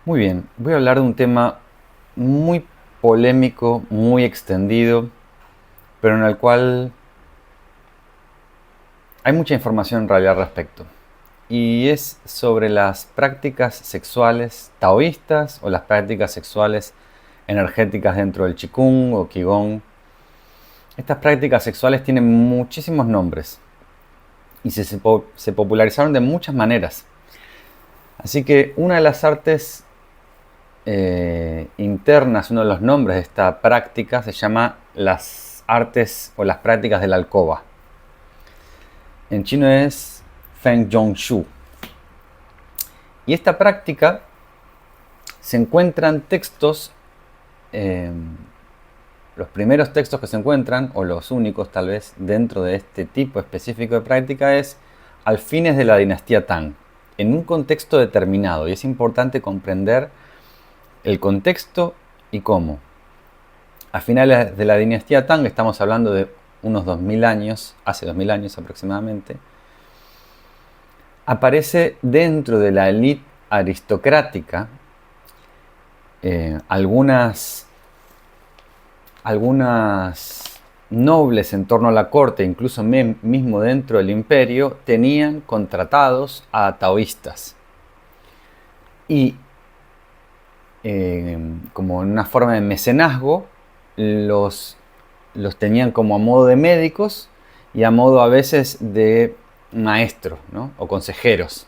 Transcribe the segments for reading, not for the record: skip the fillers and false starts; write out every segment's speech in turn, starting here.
Muy bien, voy a hablar de un tema muy polémico, muy extendido, pero en el cual hay mucha información en realidad al respecto. Y es sobre las prácticas sexuales taoístas o las prácticas sexuales energéticas dentro del Qigong o Qigong. Estas prácticas sexuales tienen muchísimos nombres y se popularizaron de muchas maneras. Así que una de las artes internas, uno de los nombres de esta práctica se llama las artes o las prácticas de la alcoba. En chino es Feng Zhongshu. Y esta práctica se encuentran textos, eh, los primeros textos que se encuentran, o los únicos tal vez, dentro de este tipo específico de práctica es al fines de la dinastía Tang, en un contexto determinado. Y es importante comprender el contexto y cómo. A finales de la dinastía Tang, estamos hablando de unos 2000 años, hace 2000 años aproximadamente, aparece dentro de la élite aristocrática algunas nobles en torno a la corte, incluso mismo dentro del imperio, tenían contratados a taoístas. Y como en una forma de mecenazgo, los, los tenían como a modo de médicos y a modo a veces de maestros, ¿no? O consejeros.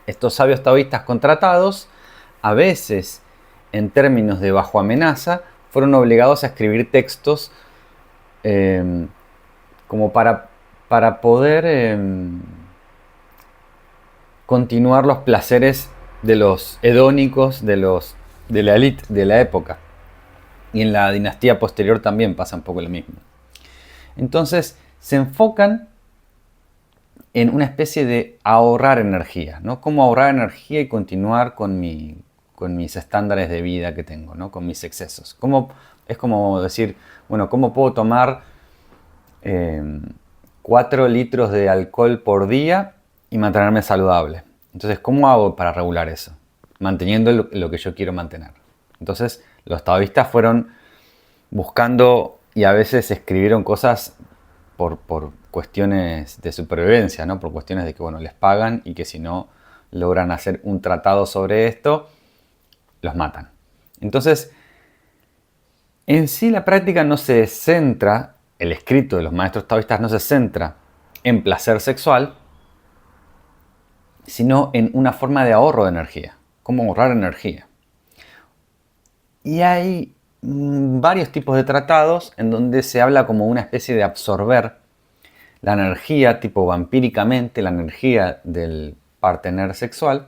Estos sabios taoístas contratados, a veces en términos de bajo amenaza, fueron obligados a escribir textos eh, como para poder continuar los placeres de los hedónicos de la élite de la época. Y en la dinastía posterior también pasa un poco lo mismo. Entonces se enfocan en una especie de ahorrar energía, ¿no? Cómo ahorrar energía y continuar con mis estándares de vida que tengo, ¿no? Con mis excesos. Es como decir, bueno, ¿cómo puedo tomar eh, 4 litros de alcohol por día y mantenerme saludable? Entonces, ¿cómo hago para regular eso? Manteniendo lo que yo quiero mantener. Entonces, los taoístas fueron buscando y a veces escribieron cosas por cuestiones de supervivencia, ¿no? Por cuestiones de que, bueno, les pagan y que si no logran hacer un tratado sobre esto, los matan. Entonces, en sí la práctica no se centra, el escrito de los maestros taoístas no se centra en placer sexual, sino en una forma de ahorro de energía, cómo ahorrar energía. Y hay varios tipos de tratados en donde se habla como una especie de absorber la energía, tipo vampíricamente, la energía del partener sexual,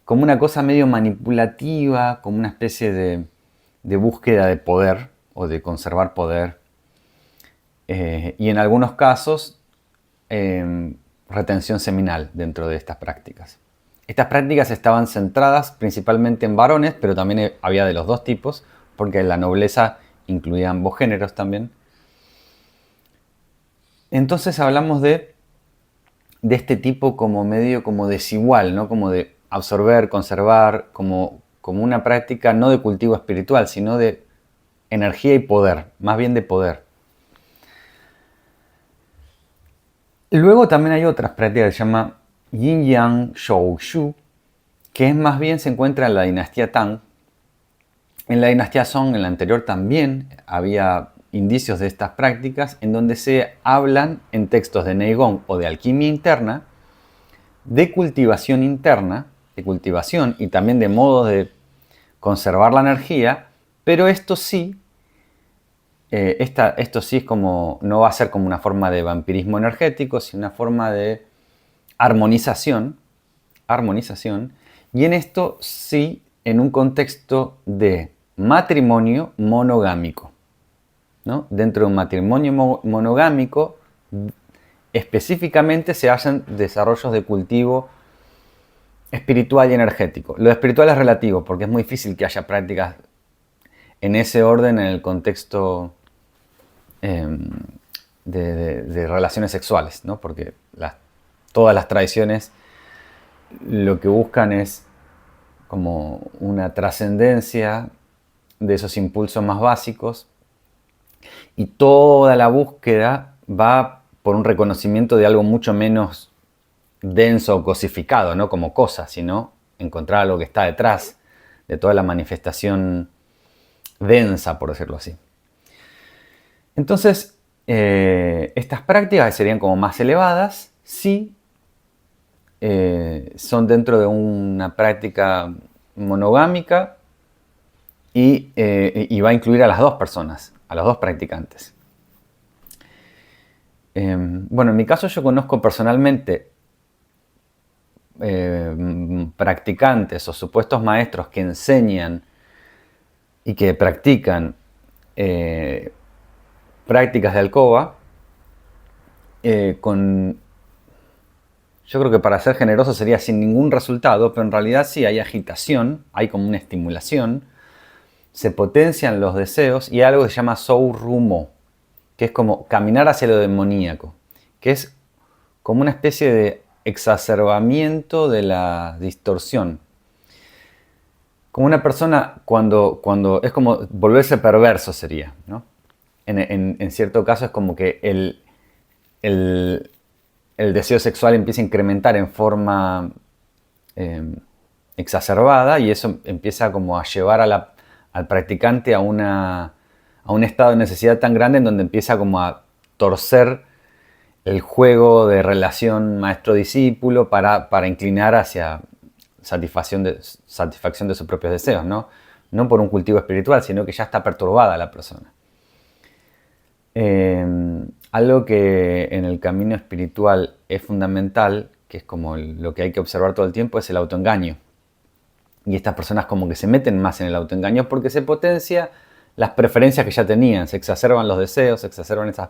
como una cosa medio manipulativa, como una especie de búsqueda de poder o de conservar poder. Y en algunos casos, retención seminal dentro de estas prácticas. Estas prácticas estaban centradas principalmente en varones, pero también había de los dos tipos, porque la nobleza incluía ambos géneros también. Entonces hablamos de este tipo como medio como desigual, ¿no? Como de absorber, conservar, como una práctica no de cultivo espiritual, sino de energía y poder, más bien de poder. Luego también hay otras prácticas que se llama Yin Yang Shou, que es más bien se encuentra en la dinastía Tang. En la dinastía Song, en la anterior, también había indicios de estas prácticas en donde se hablan en textos de Neigong o de alquimia interna, de cultivación interna, de cultivación y también de modos de conservar la energía, pero esto sí es como, no va a ser como una forma de vampirismo energético, sino una forma de armonización, armonización, y en esto sí, en un contexto de matrimonio monogámico, ¿no? Dentro de un matrimonio monogámico, específicamente se hacen desarrollos de cultivo espiritual y energético. Lo espiritual es relativo, porque es muy difícil que haya prácticas en ese orden en el contexto eh, de relaciones sexuales, ¿no? Porque todas las tradiciones lo que buscan es como una trascendencia de esos impulsos más básicos, y toda la búsqueda va por un reconocimiento de algo mucho menos denso o cosificado, no como cosa, sino encontrar algo que está detrás de toda la manifestación densa, por decirlo así. Entonces, estas prácticas serían como más elevadas si son dentro de una práctica monogámica y va a incluir a las dos personas, a los dos practicantes. Bueno, en mi caso yo conozco personalmente practicantes o supuestos maestros que enseñan y que practican prácticas de alcoba yo creo que para ser generoso sería sin ningún resultado, pero en realidad sí hay agitación, hay como una estimulación, se potencian los deseos y hay algo que se llama sourrumo, que es como caminar hacia lo demoníaco, que es como una especie de exacerbamiento de la distorsión. Como una persona cuando es como volverse perverso sería, ¿no? En cierto caso es como que el deseo sexual empieza a incrementar en forma exacerbada y eso empieza como a llevar al practicante a un estado de necesidad tan grande en donde empieza como a torcer el juego de relación maestro-discípulo para inclinar hacia satisfacción de sus propios deseos, ¿no? No por un cultivo espiritual, sino que ya está perturbada la persona. Algo que en el camino espiritual es fundamental, que es como lo que hay que observar todo el tiempo, es el autoengaño. Y estas personas como que se meten más en el autoengaño porque se potencia las preferencias que ya tenían, se exacerban los deseos, se exacerban esos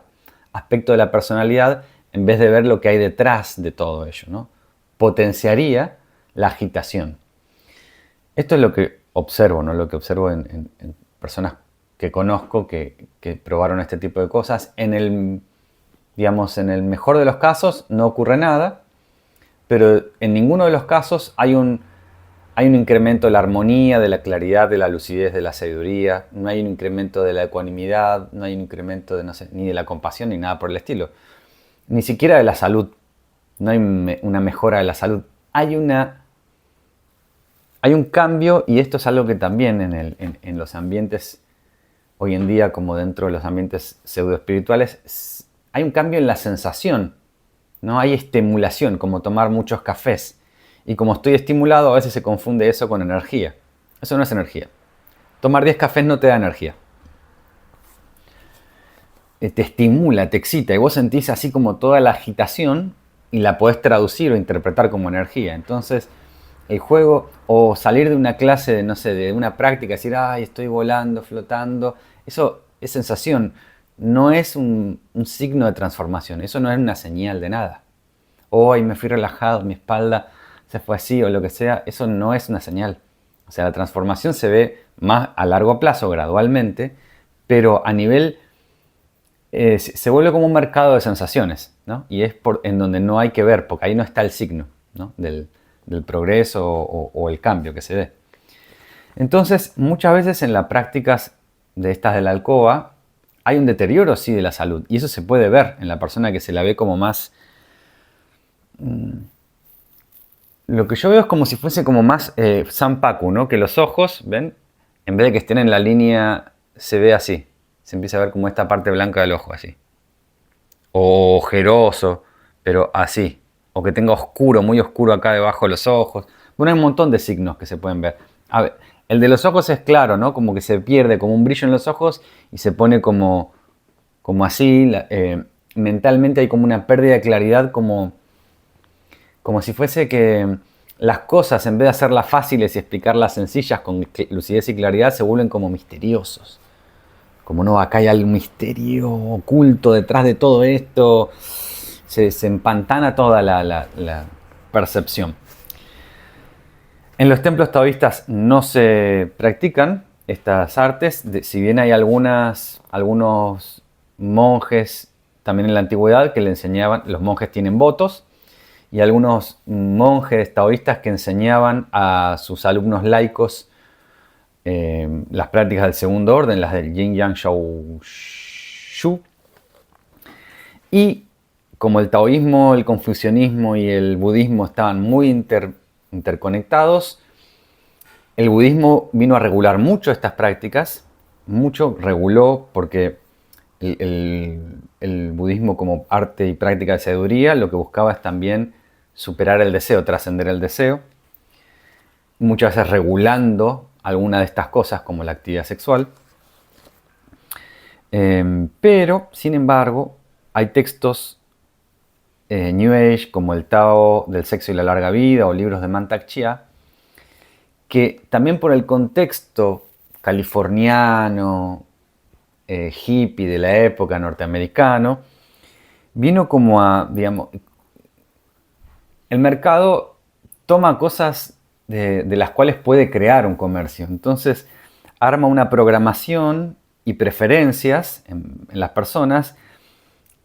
aspectos de la personalidad en vez de ver lo que hay detrás de todo ello, ¿no? Potenciaría la agitación. Esto es lo que observo, ¿no? Lo que observo en personas que conozco que probaron este tipo de cosas. En el mejor de los casos no ocurre nada, pero en ninguno de los casos hay un incremento de la armonía, de la claridad, de la lucidez, de la sabiduría, no hay un incremento de la ecuanimidad, no hay un incremento de, ni de la compasión, ni nada por el estilo. Ni siquiera de la salud, no hay una mejora de la salud. Hay un cambio, y esto es algo que también en los ambientes hoy en día, como dentro de los ambientes pseudoespirituales, hay un cambio en la sensación, ¿no? Hay estimulación, como tomar muchos cafés. Y como estoy estimulado, a veces se confunde eso con energía. Eso no es energía. Tomar 10 cafés no te da energía. Te estimula, te excita, y vos sentís así como toda la agitación y la podés traducir o interpretar como energía. Entonces, el juego o salir de una clase, de una práctica, decir, ay, estoy volando, flotando, eso es sensación, no es un signo de transformación, eso no es una señal de nada. Hoy me fui relajado, mi espalda se fue así o lo que sea, eso no es una señal. O sea, la transformación se ve más a largo plazo, gradualmente, pero a nivel, se vuelve como un mercado de sensaciones, ¿no? Y es en donde no hay que ver, porque ahí no está el signo, ¿no? del progreso o el cambio que se dé. Entonces, muchas veces en las prácticas de estas de la alcoba hay un deterioro, sí, de la salud. Y eso se puede ver en la persona que se la ve como más... Lo que yo veo es como si fuese como más Sanpaku, ¿no? Que los ojos, ¿ven? En vez de que estén en la línea, se ve así. Se empieza a ver como esta parte blanca del ojo, así. O ojeroso, pero así. O que tenga oscuro, muy oscuro acá debajo de los ojos. Bueno, hay un montón de signos que se pueden ver. A ver, el de los ojos es claro, ¿no? Como que se pierde como un brillo en los ojos y se pone como así. Mentalmente hay como una pérdida de claridad, como si fuese que las cosas, en vez de hacerlas fáciles y explicarlas sencillas con lucidez y claridad, se vuelven como misteriosos. Como no, acá hay algún misterio oculto detrás de todo esto. Se empantana toda la percepción. En los templos taoístas no se practican estas artes, si bien hay algunos monjes también en la antigüedad que le enseñaban, los monjes tienen votos y algunos monjes taoístas que enseñaban a sus alumnos laicos las prácticas del segundo orden, las del Yin Yang Shou Shu. Y como el taoísmo, el confucianismo y el budismo estaban muy interconectados, el budismo vino a regular mucho estas prácticas, mucho reguló porque el budismo como arte y práctica de sabiduría lo que buscaba es también superar el deseo, trascender el deseo, muchas veces regulando alguna de estas cosas como la actividad sexual. Pero, sin embargo, hay textos New Age como el Tao del sexo y la larga vida o libros de Mantak Chia que también por el contexto californiano, hippie de la época, norteamericano, vino como a, digamos, el mercado toma cosas de las cuales puede crear un comercio. Entonces, arma una programación y preferencias en las personas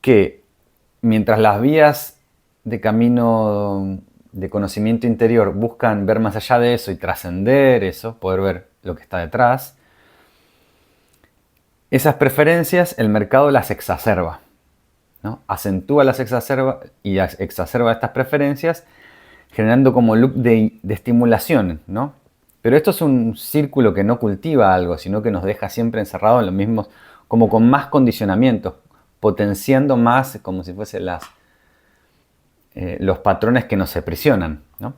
que, mientras las vías de camino de conocimiento interior buscan ver más allá de eso y trascender eso, poder ver lo que está detrás, esas preferencias el mercado las exacerba, ¿no? Acentúa las exacerba y exacerba estas preferencias, generando como loop de estimulación, ¿no? Pero esto es un círculo que no cultiva algo, sino que nos deja siempre encerrados en los mismos, como con más condicionamientos, potenciando más como si fuesen los patrones que nos aprisionan, ¿no?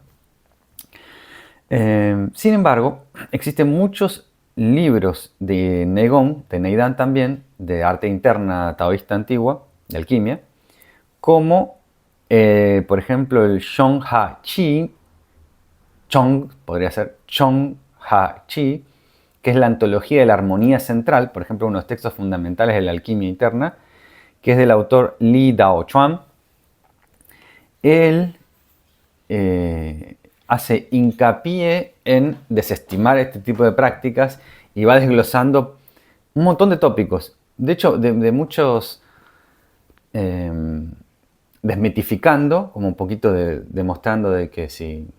Sin embargo, existen muchos libros de Neigong, de Neidan también, de arte interna taoísta antigua, de alquimia, como por ejemplo el Chong Ha Chi, Chong, podría ser Chong Ha Chi, que es la antología de la armonía central, por ejemplo, uno de los textos fundamentales de la alquimia interna, que es del autor Li Dao Chuan. Él hace hincapié en desestimar este tipo de prácticas y va desglosando un montón de tópicos. De hecho, de muchos desmitificando, como un poquito demostrando de que si...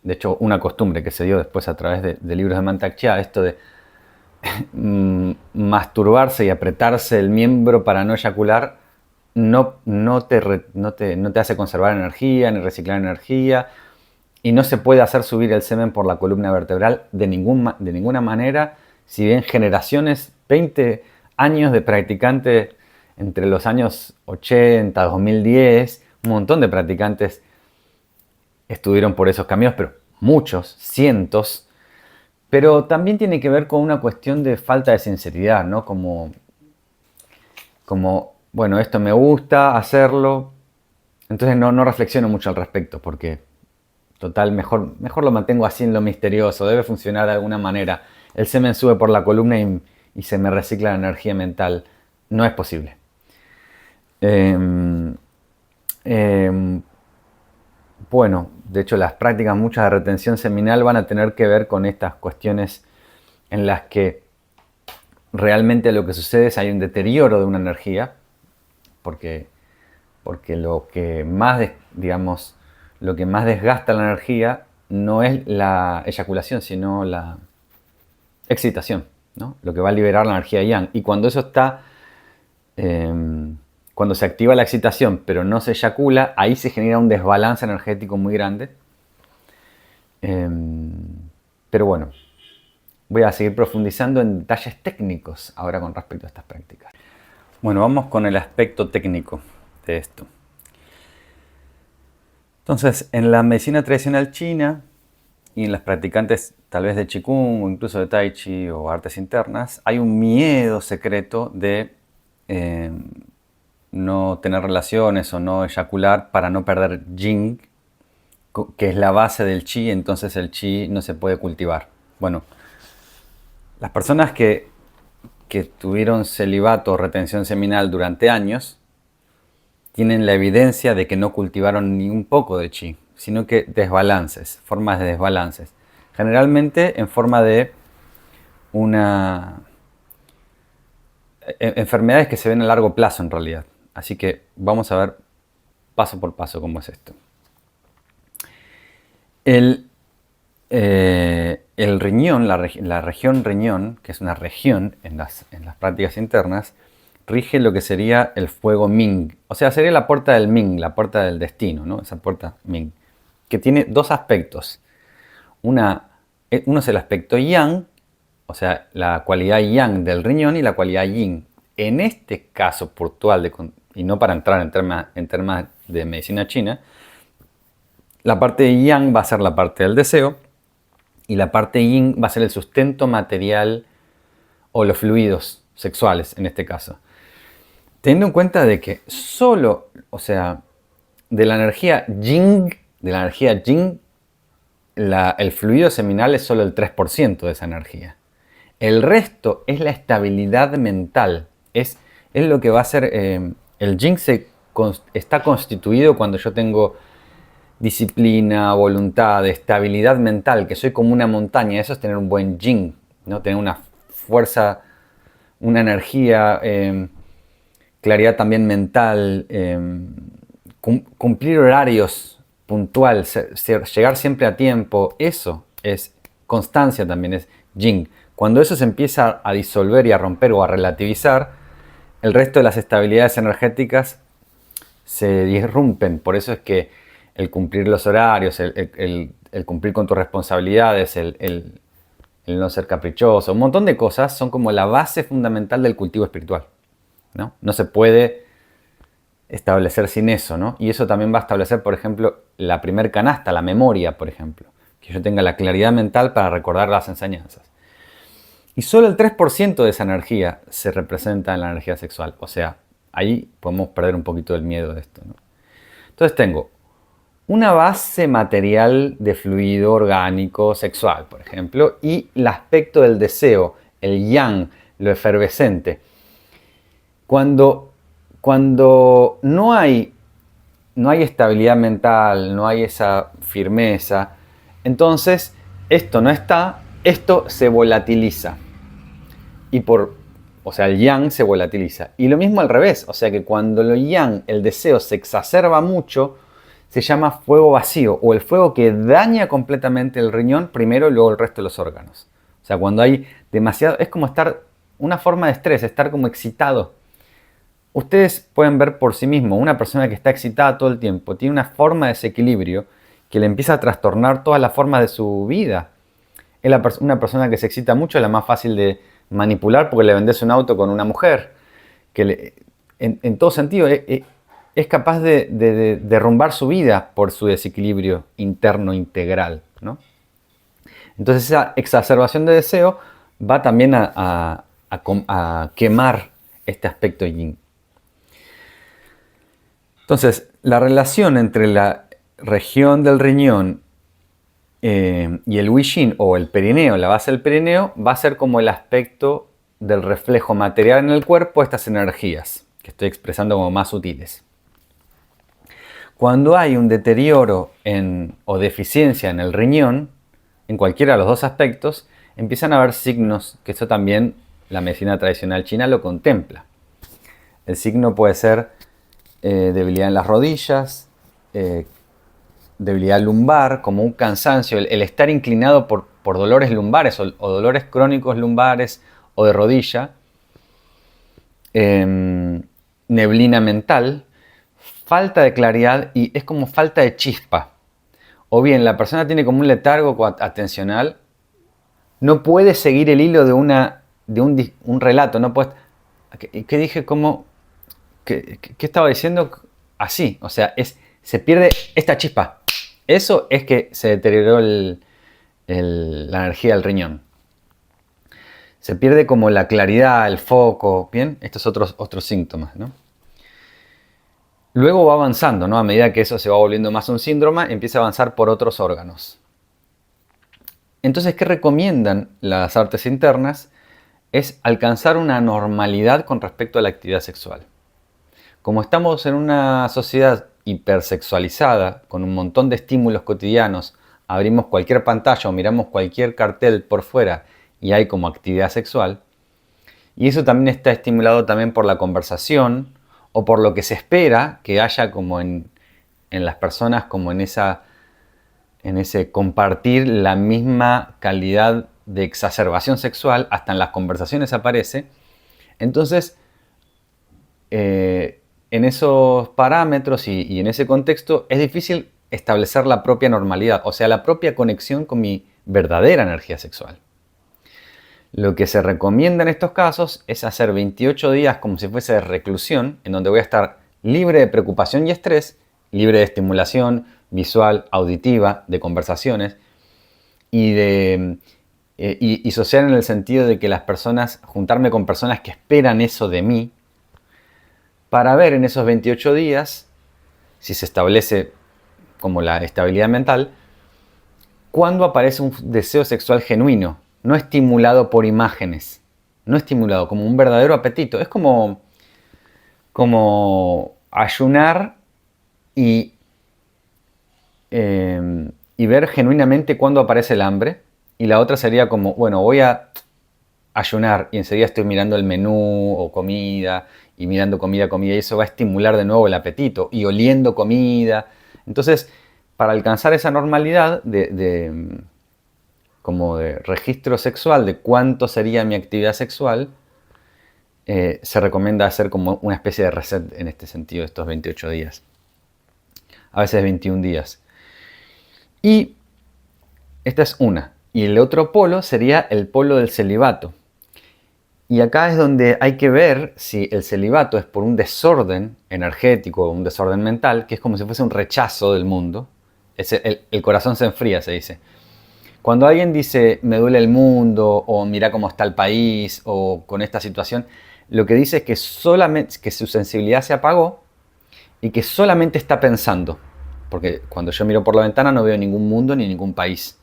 De hecho, una costumbre que se dio después a través de libros de Mantak Chia, esto de masturbarse y apretarse el miembro para no eyacular, no te hace conservar energía ni reciclar energía, y no se puede hacer subir el semen por la columna vertebral de ninguna manera, si bien generaciones, 20 años de practicantes entre los años 80, 2010, un montón de practicantes estuvieron por esos caminos, pero muchos, cientos. Pero también tiene que ver con una cuestión de falta de sinceridad, ¿no? Como bueno, esto me gusta hacerlo, entonces no reflexiono mucho al respecto, porque total, mejor lo mantengo así en lo misterioso, debe funcionar de alguna manera. El semen sube por la columna y se me recicla la energía mental. No es posible. Bueno, de hecho las prácticas muchas de retención seminal van a tener que ver con estas cuestiones en las que realmente lo que sucede es hay un deterioro de una energía, porque lo que más, lo que más desgasta la energía no es la eyaculación, sino la excitación, ¿no? Lo que va a liberar la energía yang. Y cuando eso está... cuando se activa la excitación pero no se eyacula, ahí se genera un desbalance energético muy grande. Pero bueno, voy a seguir profundizando en detalles técnicos ahora con respecto a estas prácticas. Bueno, vamos con el aspecto técnico de esto. Entonces, en la medicina tradicional china y en las practicantes tal vez de Qigong o incluso de Tai Chi o artes internas, hay un miedo secreto de no tener relaciones o no eyacular para no perder Jing, que es la base del Qi, entonces el Qi no se puede cultivar. Bueno, las personas que tuvieron celibato o retención seminal durante años tienen la evidencia de que no cultivaron ni un poco de Qi, sino que desbalances, formas de desbalances. Generalmente en forma de enfermedades que se ven a largo plazo en realidad. Así que vamos a ver paso por paso cómo es esto. El, el riñón, la región riñón, que es una región en las prácticas internas, rige lo que sería el fuego Ming. O sea, sería la puerta del Ming, la puerta del destino, ¿no? Esa puerta Ming, que tiene dos aspectos. Uno es el aspecto Yang, o sea, la cualidad Yang del riñón, y la cualidad Yin. En este caso puntual, y no para entrar en temas de medicina china, la parte de Yang va a ser la parte del deseo y la parte Yin va a ser el sustento material o los fluidos sexuales en este caso. Teniendo en cuenta de que solo, o sea, de la energía Yin, el fluido seminal es solo el 3% de esa energía. El resto es la estabilidad mental. Es lo que va a ser. El Yin está constituido cuando yo tengo disciplina, voluntad, estabilidad mental, que soy como una montaña. Eso es tener un buen Yin, ¿no? Tener una fuerza, una energía, claridad también mental, cumplir horarios puntual, llegar siempre a tiempo. Eso es constancia también, es Yin. Cuando eso se empieza a disolver y a romper o a relativizar, el resto de las estabilidades energéticas se disrumpen. Por eso es que el cumplir los horarios, el cumplir con tus responsabilidades, el no ser caprichoso, un montón de cosas son como la base fundamental del cultivo espiritual, ¿no? No se puede establecer sin eso, ¿no? Y eso también va a establecer, por ejemplo, la primer canasta, la memoria, por ejemplo. Que yo tenga la claridad mental para recordar las enseñanzas. Y solo el 3% de esa energía se representa en la energía sexual. O sea, ahí podemos perder un poquito el miedo de esto, ¿no? Entonces tengo una base material de fluido orgánico sexual, por ejemplo, y el aspecto del deseo, el yang, lo efervescente. Cuando no hay estabilidad mental, no hay esa firmeza, entonces esto no está, esto se volatiliza. O sea, el yang se volatiliza. Y lo mismo al revés, o sea que cuando lo yang, el deseo se exacerba mucho, se llama fuego vacío, o el fuego que daña completamente el riñón primero y luego el resto de los órganos. O sea, cuando hay demasiado, es como estar, una forma de estrés, estar como excitado. Ustedes pueden ver por sí mismos, una persona que está excitada todo el tiempo, tiene una forma de desequilibrio que le empieza a trastornar todas las formas de su vida. Una persona que se excita mucho es la más fácil de manipular porque le vendes un auto con una mujer, que en todo sentido es capaz de derrumbar su vida por su desequilibrio interno integral, ¿no? Entonces esa exacerbación de deseo va también a quemar este aspecto yin. Entonces, la relación entre la región del riñón y el Wishin o el perineo, la base del perineo, va a ser como el aspecto del reflejo material en el cuerpo de estas energías que estoy expresando como más sutiles. Cuando hay un deterioro o deficiencia en el riñón, en cualquiera de los dos aspectos, empiezan a haber signos, que eso también la medicina tradicional china lo contempla. El signo puede ser debilidad en las rodillas, debilidad lumbar, como un cansancio, el estar inclinado por dolores lumbares o dolores crónicos lumbares o de rodilla, neblina mental, falta de claridad y es como falta de chispa. O bien la persona tiene como un letargo atencional, no puede seguir el hilo de un relato, no puede... ¿Qué dije? ¿Qué estaba diciendo? Así, o sea, se pierde esta chispa. Eso es que se deterioró la energía del riñón. Se pierde como la claridad, el foco, ¿bien? Estos otros síntomas, ¿no? Luego va avanzando, ¿no? A medida que eso se va volviendo más un síndrome, empieza a avanzar por otros órganos. Entonces, ¿qué recomiendan las artes internas? Es alcanzar una normalidad con respecto a la actividad sexual. Como estamos en una sociedad hipersexualizada, con un montón de estímulos cotidianos, abrimos cualquier pantalla o miramos cualquier cartel por fuera y hay como actividad sexual, y eso también está estimulado también por la conversación o por lo que se espera que haya como en las personas, como en esa en ese compartir la misma calidad de exacerbación sexual, hasta en las conversaciones aparece. Entonces, en esos parámetros y en ese contexto es difícil establecer la propia normalidad, o sea, la propia conexión con mi verdadera energía sexual. Lo que se recomienda en estos casos es hacer 28 días como si fuese de reclusión, en donde voy a estar libre de preocupación y estrés, libre de estimulación visual, auditiva, de conversaciones y social, en el sentido de que las personas, juntarme con personas que esperan eso de mí, para ver en esos 28 días, si se establece como la estabilidad mental, cuándo aparece un deseo sexual genuino, no estimulado por imágenes, no estimulado, como un verdadero apetito. Es como ayunar y, y ver genuinamente cuándo aparece el hambre. Y la otra sería como, bueno, voy a ayunar y enseguida estoy mirando el menú o comida y mirando comida, y eso va a estimular de nuevo el apetito y oliendo comida. Entonces, para alcanzar esa normalidad como de registro sexual de cuánto sería mi actividad sexual, se recomienda hacer como una especie de reset en este sentido, estos 28 días. A veces 21 días. Y esta es una. Y el otro polo sería el polo del celibato. Y acá es donde hay que ver si el celibato es por un desorden energético o un desorden mental, que es como si fuese un rechazo del mundo. El corazón se enfría, se dice. Cuando alguien dice, me duele el mundo, o mira cómo está el país, o con esta situación, lo que dice es que solamente que su sensibilidad se apagó y que solamente está pensando. Porque cuando yo miro por la ventana no veo ningún mundo ni ningún país.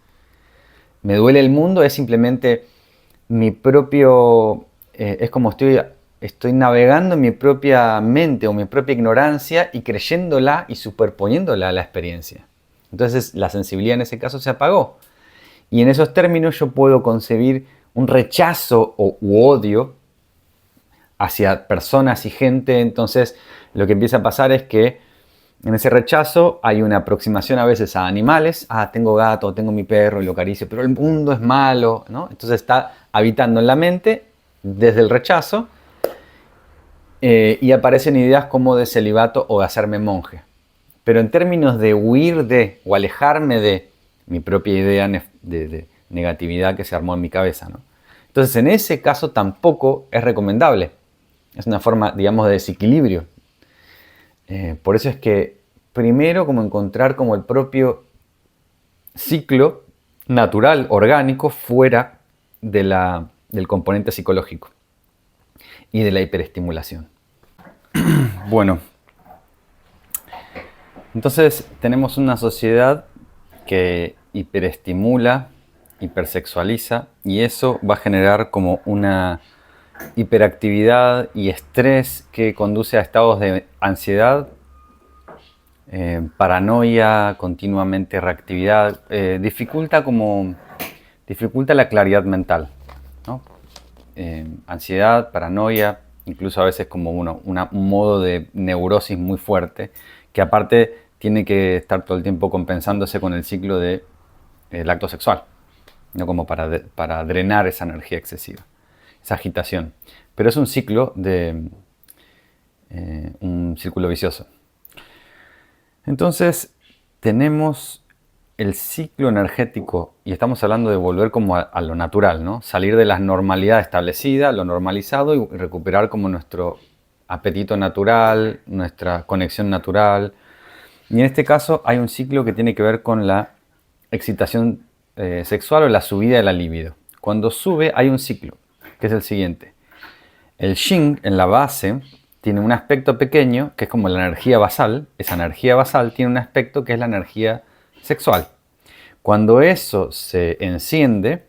Me duele el mundo es simplemente mi propio... es como estoy navegando en mi propia mente o mi propia ignorancia y creyéndola y superponiéndola a la experiencia. Entonces la sensibilidad en ese caso se apagó. Y en esos términos yo puedo concebir un rechazo u odio hacia personas y gente. Entonces lo que empieza a pasar es que en ese rechazo hay una aproximación a veces a animales. Tengo gato, tengo mi perro y lo acaricio, pero el mundo es malo, ¿no? Entonces está habitando en la mente desde el rechazo y aparecen ideas como de celibato o de hacerme monje. Pero en términos de huir de o alejarme de mi propia idea de negatividad que se armó en mi cabeza, ¿no? Entonces en ese caso tampoco es recomendable. Es una forma, digamos, de desequilibrio. Por eso es que primero como encontrar como el propio ciclo natural, orgánico, fuera del componente psicológico y de la hiperestimulación. Bueno, entonces tenemos una sociedad que hiperestimula, hipersexualiza, y eso va a generar como una hiperactividad y estrés que conduce a estados de ansiedad, paranoia, continuamente reactividad, dificulta la claridad mental, ¿no? Ansiedad, paranoia, incluso a veces como un modo de neurosis muy fuerte, que aparte tiene que estar todo el tiempo compensándose con el ciclo del acto sexual, ¿no? Como para drenar esa energía excesiva, esa agitación. Pero es un ciclo un círculo vicioso. Entonces tenemos el ciclo energético, y estamos hablando de volver como a lo natural, ¿no? Salir de la normalidad establecida, lo normalizado, y recuperar como nuestro apetito natural, nuestra conexión natural. Y en este caso hay un ciclo que tiene que ver con la excitación sexual o la subida de la libido. Cuando sube hay un ciclo, que es el siguiente. El yin en la base tiene un aspecto pequeño, que es como la energía basal. Esa energía basal tiene un aspecto que es la energía sexual. Cuando eso se enciende,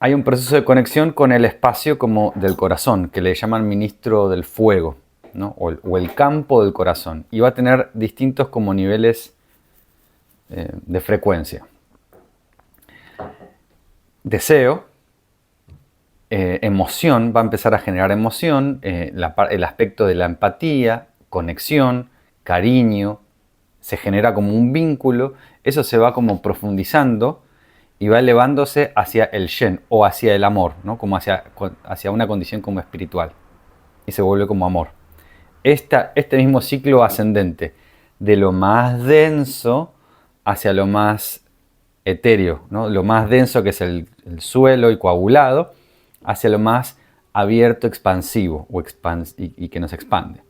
hay un proceso de conexión con el espacio como del corazón, que le llaman ministro del fuego, ¿no? o el campo del corazón. Y va a tener distintos como niveles de frecuencia. Deseo, emoción, va a empezar a generar emoción, el aspecto de la empatía, conexión, cariño, se genera como un vínculo, eso se va como profundizando y va elevándose hacia el Shen o hacia el amor, ¿no? Como hacia una condición como espiritual y se vuelve como amor. Este mismo ciclo ascendente de lo más denso hacia lo más etéreo, ¿no? Lo más denso que es el suelo y coagulado hacia lo más abierto, expansivo y que nos expande,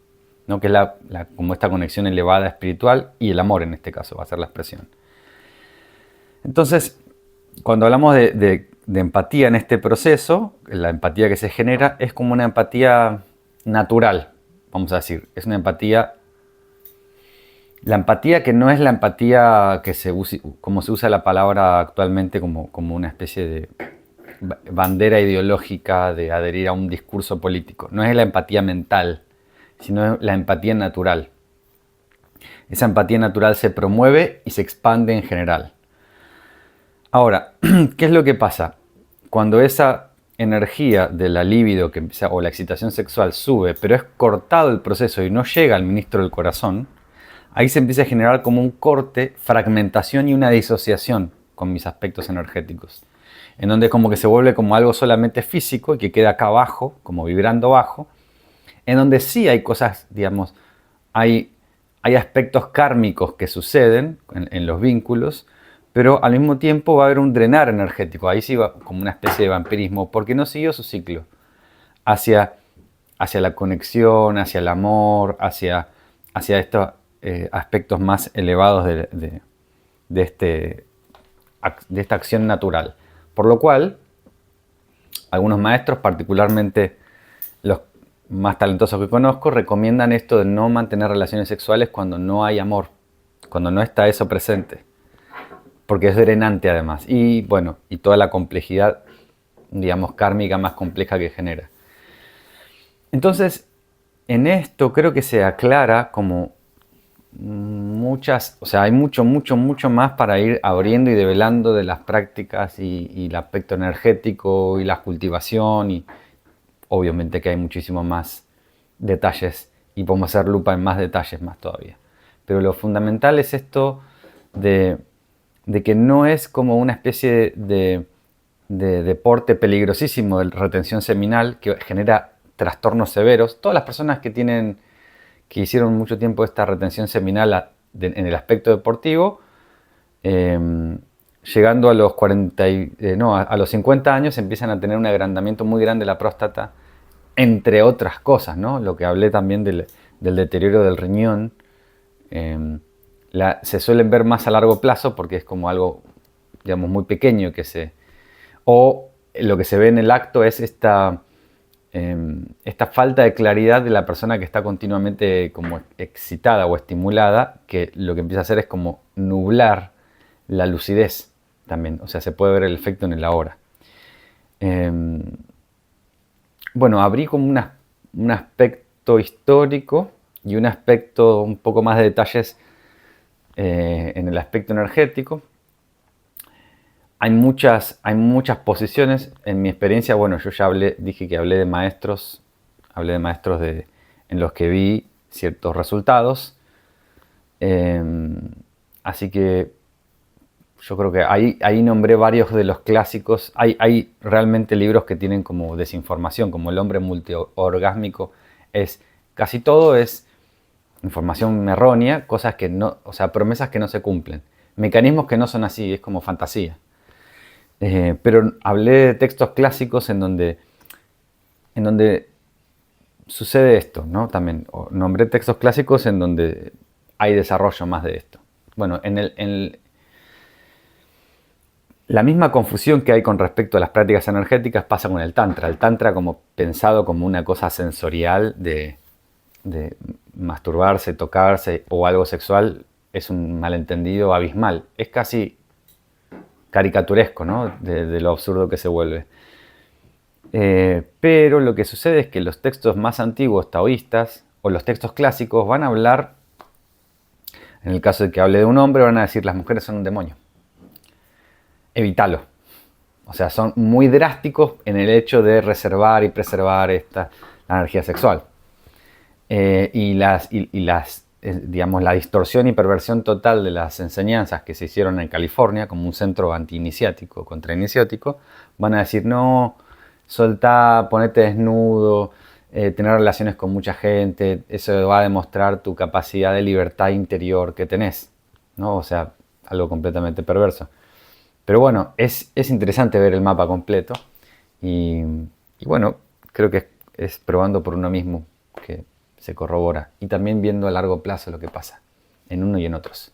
¿no? Que es como esta conexión elevada espiritual y el amor en este caso va a ser la expresión. Entonces, cuando hablamos de empatía en este proceso, la empatía que se genera es como una empatía natural, vamos a decir. Es una empatía, la empatía que no es la empatía que como se usa la palabra actualmente como una especie de bandera ideológica de adherir a un discurso político. No es la empatía mental, sino la empatía natural. Esa empatía natural se promueve y se expande en general. Ahora, ¿qué es lo que pasa? Cuando esa energía de la libido o la excitación sexual sube, pero es cortado el proceso y no llega al ministro del corazón, ahí se empieza a generar como un corte, fragmentación y una disociación con mis aspectos energéticos. En donde como que se vuelve como algo solamente físico y que queda acá abajo, como vibrando bajo, en donde sí hay cosas, digamos, hay aspectos kármicos que suceden en los vínculos, pero al mismo tiempo va a haber un drenar energético. Ahí sí va como una especie de vampirismo, porque no siguió su ciclo hacia la conexión, hacia el amor, hacia estos aspectos más elevados de esta acción natural. Por lo cual, algunos maestros, particularmente los más talentosos que conozco, recomiendan esto de no mantener relaciones sexuales cuando no hay amor, cuando no está eso presente. Porque es drenante además. Y bueno, y toda la complejidad, digamos, kármica más compleja que genera. Entonces, en esto creo que se aclara como hay mucho más para ir abriendo y develando de las prácticas y el aspecto energético y la cultivación y obviamente que hay muchísimo más detalles y podemos hacer lupa en más detalles más todavía. Pero lo fundamental es esto de que no es como una especie de deporte peligrosísimo de retención seminal que genera trastornos severos. Todas las personas que hicieron mucho tiempo esta retención seminal en el aspecto deportivo, llegando a los 50 años empiezan a tener un agrandamiento muy grande de la próstata, entre otras cosas, ¿no? Lo que hablé también del deterioro del riñón. Se suelen ver más a largo plazo porque es como algo, digamos, muy pequeño o lo que se ve en el acto es esta falta de claridad de la persona que está continuamente como excitada o estimulada, que lo que empieza a hacer es como nublar la lucidez también, o sea, se puede ver el efecto en el ahora. Bueno, abrí como un aspecto histórico y un aspecto un poco más de detalles en el aspecto energético. Hay muchas posiciones. En mi experiencia, bueno, yo ya dije que hablé de maestros en los que vi ciertos resultados. Así que yo creo que ahí nombré varios de los clásicos. Hay realmente libros que tienen como desinformación, como El hombre multiorgásmico. Casi todo es información errónea, cosas que no, o sea, promesas que no se cumplen. Mecanismos que no son así, es como fantasía. Pero hablé de textos clásicos en donde sucede esto, ¿no? También nombré textos clásicos en donde hay desarrollo más de esto. Bueno, la misma confusión que hay con respecto a las prácticas energéticas pasa con el Tantra. El Tantra como pensado como una cosa sensorial de masturbarse, tocarse o algo sexual es un malentendido abismal. Es casi caricaturesco, ¿no? De lo absurdo que se vuelve. Pero lo que sucede es que los textos más antiguos taoístas o los textos clásicos van a hablar, en el caso de que hable de un hombre, van a decir las mujeres son un demonio. Evítalo. O sea, son muy drásticos en el hecho de reservar y preservar la energía sexual. Y las digamos, la distorsión y perversión total de las enseñanzas que se hicieron en California como un centro anti-iniciático, contra-iniciático, van a decir, no, soltá, ponete desnudo, tener relaciones con mucha gente, eso va a demostrar tu capacidad de libertad interior que tenés, ¿no? O sea, algo completamente perverso. Pero bueno, es interesante ver el mapa completo y, y bueno, creo que es probando por uno mismo que se corrobora y también viendo a largo plazo lo que pasa en uno y en otros.